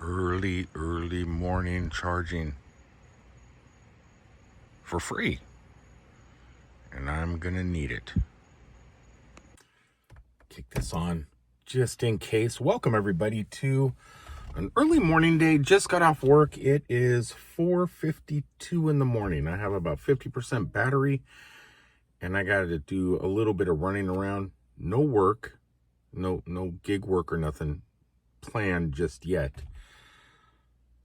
early morning charging for free, and I'm gonna need it. Kick this on just in case. Welcome everybody to an early morning day. Just got off work. It is 4:52 in the morning. I have about 50% battery, and I got to do a little bit of running around. No work, no gig work or nothing planned just yet.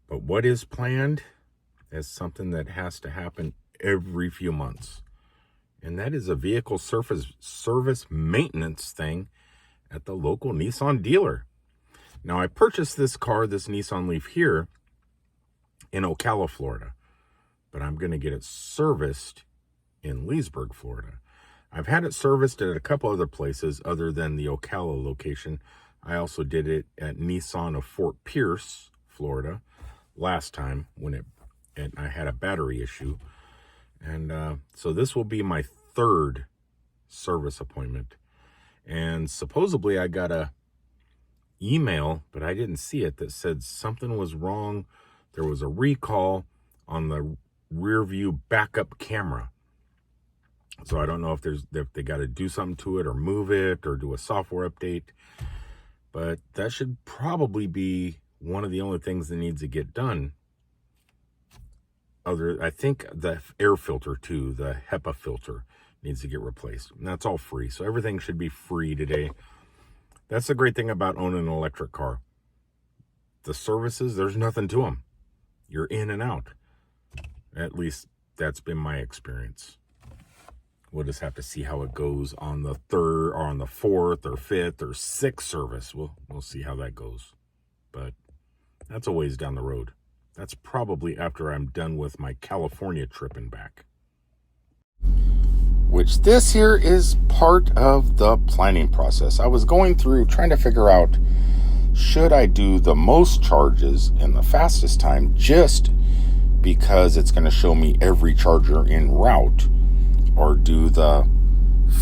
But what is planned is something that has to happen every few months. And that is a vehicle service maintenance thing at the local Nissan dealer. Now, I purchased this car, this Nissan Leaf here in Ocala, Florida. But I'm going to get it serviced in Leesburg, Florida. I've had it serviced at a couple other places other than the Ocala location. I also did it at Nissan of Fort Pierce, Florida, last time when I had a battery issue. And so this will be my third service appointment. And supposedly I got a email, but I didn't see it, that said something was wrong. There was a recall on the rear view backup camera. So I don't know if they got to do something to it or move it or do a software update. But that should probably be one of the only things that needs to get done. I think the air filter too, the HEPA filter, needs to get replaced. And that's all free. So everything should be free today. That's the great thing about owning an electric car. The services, there's nothing to them. You're in and out. At least that's been my experience. We'll just have to see how it goes on the third or on the fourth or fifth or sixth service. We'll see how that goes. But that's a ways down the road. That's probably after I'm done with my California trip and back. Which this here is part of the planning process. I was going through trying to figure out, should I do the most charges in the fastest time just because it's going to show me every charger en route, or do the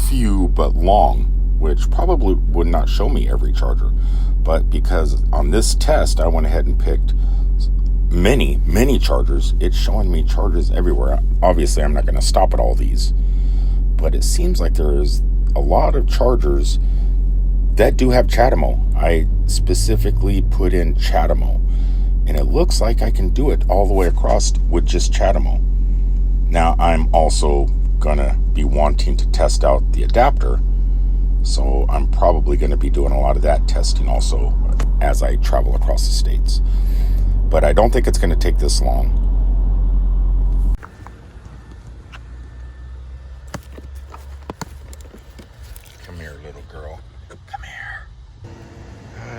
few but long, which probably would not show me every charger. But because on this test, I went ahead and picked many chargers, it's showing me charges everywhere. Obviously, I'm not going to stop at all these, but it seems like there's a lot of chargers that do have CHAdeMO. I specifically put in CHAdeMO, and it looks like I can do it all the way across with just CHAdeMO. Now, I'm also gonna be wanting to test out the adapter, so I'm probably going to be doing a lot of that testing also as I travel across the states. But I don't think it's going to take this long. Come here, little girl. Come here.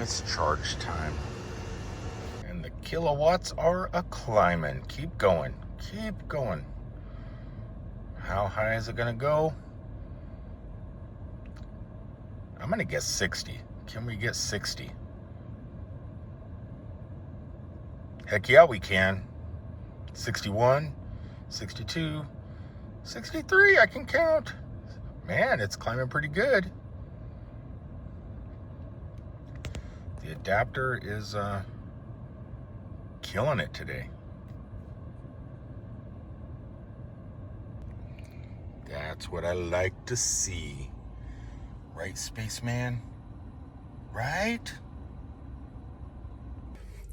It's charge time. And the kilowatts are a-climbing. Keep going. Keep going. How high is it going to go? I'm going to guess 60. Can we get 60? Heck yeah, we can. 61, 62, 63, I can count. Man, it's climbing pretty good. The adapter is killing it today. That's what I like to see. Right, spaceman? Right?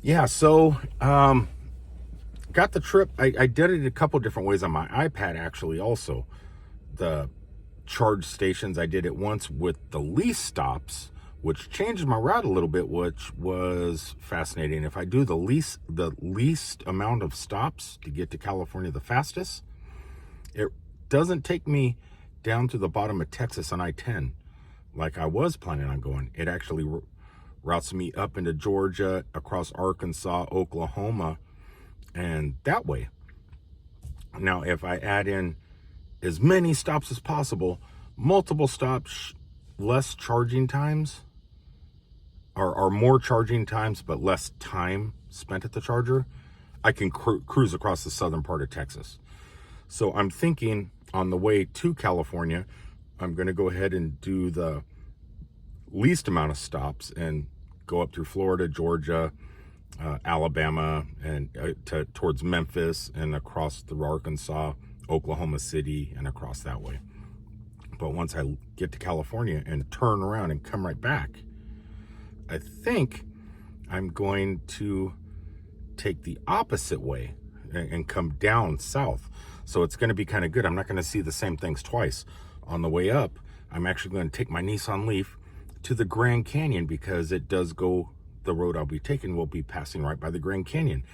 Yeah, so got the trip. I did it a couple different ways on my iPad, actually, also. The charge stations, I did it once with the least stops, which changed my route a little bit, which was fascinating. If I do the least amount of stops to get to California the fastest, it doesn't take me down to the bottom of Texas on I-10 like I was planning on going. It actually routes me up into Georgia, across Arkansas, Oklahoma, and that way. Now, if I add in as many stops as possible, multiple stops, less charging times, or more charging times, but less time spent at the charger, I can cruise across the southern part of Texas. So I'm thinking on the way to California, I'm going to go ahead and do the least amount of stops and go up through Florida, Georgia, Alabama and towards Memphis and across through Arkansas, Oklahoma City, and across that way. But once I get to California and turn around and come right back, I think I'm going to take the opposite way and come down south. So it's going to be kind of good. I'm not going to see the same things twice. On the way up, I'm actually going to take my Nissan Leaf to the Grand Canyon, because it does go, the road I'll be taking will be passing right by the Grand Canyon.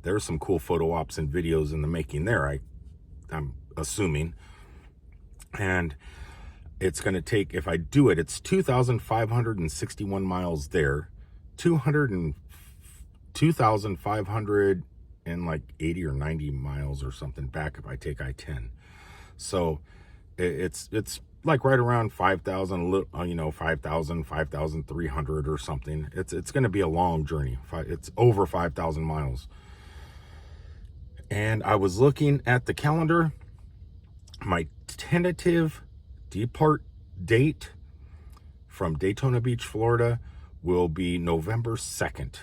There's some cool photo ops and videos in the making there, I'm assuming. And it's going to take, if I do it, it's 2,561 miles there, 2,580 or 90 miles or something back if I take I-10. So it's like right around 5,000, 5,300 or something. It's going to be a long journey. It's over 5,000 miles. And I was looking at the calendar. My tentative depart date from Daytona Beach, Florida will be November 2nd.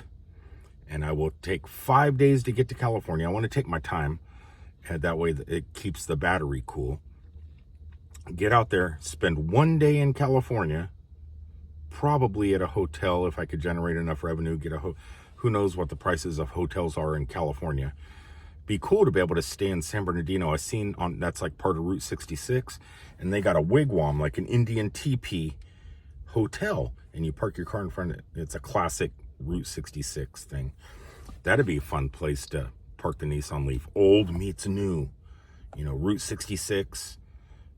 And I will take 5 days to get to California. I want to take my time, and that way it keeps the battery cool. Get out there, spend 1 day in California, probably at a hotel if I could generate enough revenue. Who knows what the prices of hotels are in California. Be cool to be able to stay in San Bernardino. I've seen that's like part of Route 66, and they got a wigwam, like an Indian teepee hotel, and you park your car in front of it. It's a classic Route 66 thing. That'd be a fun place to park the Nissan Leaf. Old meets new. Route 66,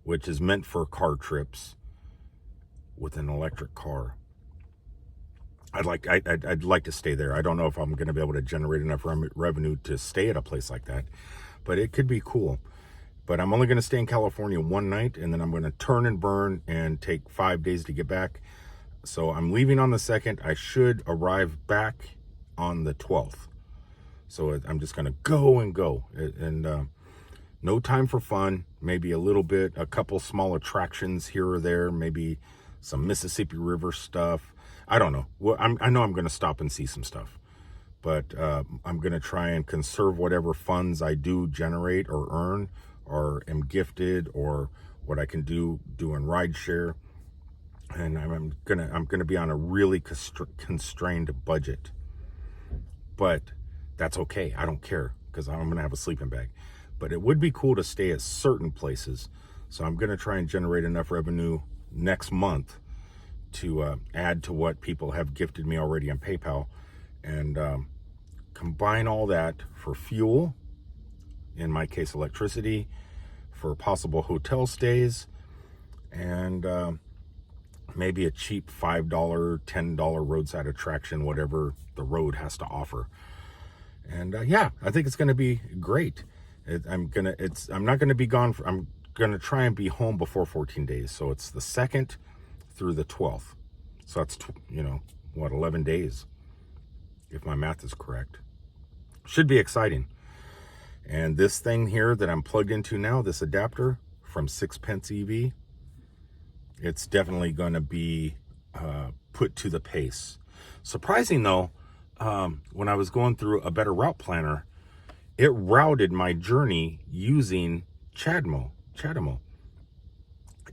which is meant for car trips with an electric car. I'd like to stay there. I don't know if I'm going to be able to generate enough revenue to stay at a place like that, but it could be cool. But I'm only going to stay in California one night, and then I'm going to turn and burn and take 5 days to get back. So I'm leaving on the 2nd. I should arrive back on the 12th. So I'm just going to go and go. And no time for fun. Maybe a couple small attractions here or there. Maybe some Mississippi River stuff. I don't know. Well, I know I'm going to stop and see some stuff. But I'm going to try and conserve whatever funds I do generate or earn or am gifted, or what I can do in rideshare. And I'm gonna be on a really constrained budget, but that's okay. I don't care, because I'm gonna have a sleeping bag. But it would be cool to stay at certain places, so I'm gonna try and generate enough revenue next month to add to what people have gifted me already on PayPal, and combine all that for fuel. In my case, electricity, for possible hotel stays, and maybe a cheap $5, $10 roadside attraction, whatever the road has to offer. And I think it's going to be great. I'm not going to be gone. I'm going to try and be home before 14 days. So it's the 2nd through the 12th. So that's 11 days, if my math is correct. Should be exciting. And this thing here that I'm plugged into now, this adapter from Sixpence EV, it's definitely going to be put to the pace. Surprising though, when I was going through a better route planner, it routed my journey using CHAdeMO.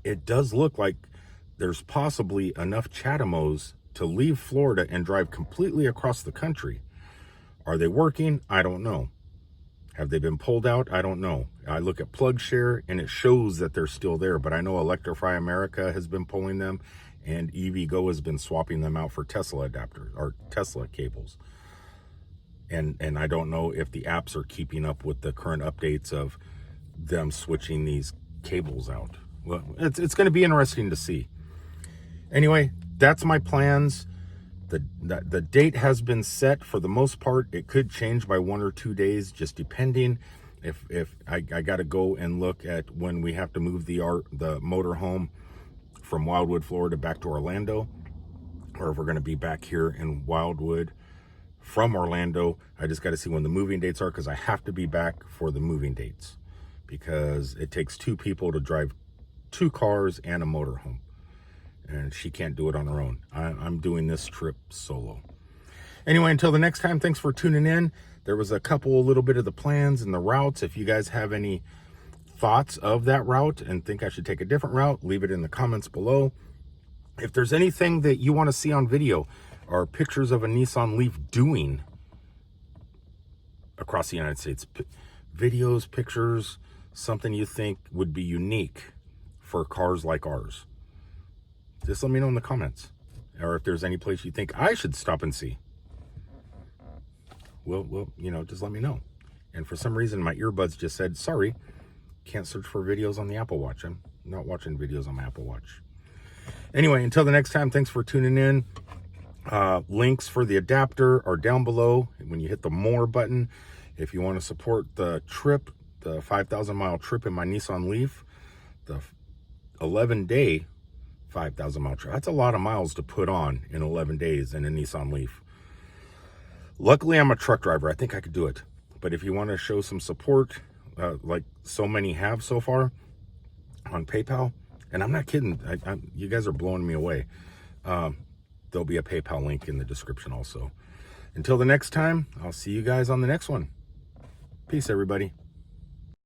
It does look like there's possibly enough CHAdeMOs to leave Florida and drive completely across the country. Are they working? I don't know. Have they been pulled out? I don't know. I look at PlugShare and it shows that they're still there, but I know Electrify America has been pulling them, and EVgo has been swapping them out for Tesla adapters or Tesla cables. And I don't know if the apps are keeping up with the current updates of them switching these cables out. Well, it's going to be interesting to see. Anyway, that's my plans. The date has been set for the most part. It could change by 1 or 2 days, just depending if I got to go and look at when we have to move the motorhome from Wildwood, Florida back to Orlando, or if we're going to be back here in Wildwood from Orlando. I just got to see when the moving dates are, because I have to be back for the moving dates, because it takes 2 people to drive 2 cars and a motorhome. And she can't do it on her own. I'm doing this trip solo. Anyway, until the next time, thanks for tuning in. There was a little bit of the plans and the routes. If you guys have any thoughts of that route and think I should take a different route, leave it in the comments below. If there's anything that you want to see on video or pictures of a Nissan Leaf doing across the United States, videos, pictures, something you think would be unique for cars like ours, just let me know in the comments. Or if there's any place you think I should stop and see, well, just let me know. And for some reason, my earbuds just said, sorry, can't search for videos on the Apple Watch. I'm not watching videos on my Apple Watch. Anyway, until the next time, thanks for tuning in. Links for the adapter are down below when you hit the more button. If you want to support the trip, the 5,000-mile trip in my Nissan Leaf, the 11-day 5,000-mile trip. That's a lot of miles to put on in 11 days in a Nissan Leaf. Luckily, I'm a truck driver. I think I could do it. But if you want to show some support, like so many have so far on PayPal, and I'm not kidding, you guys are blowing me away. There'll be a PayPal link in the description also. Until the next time, I'll see you guys on the next one. Peace, everybody.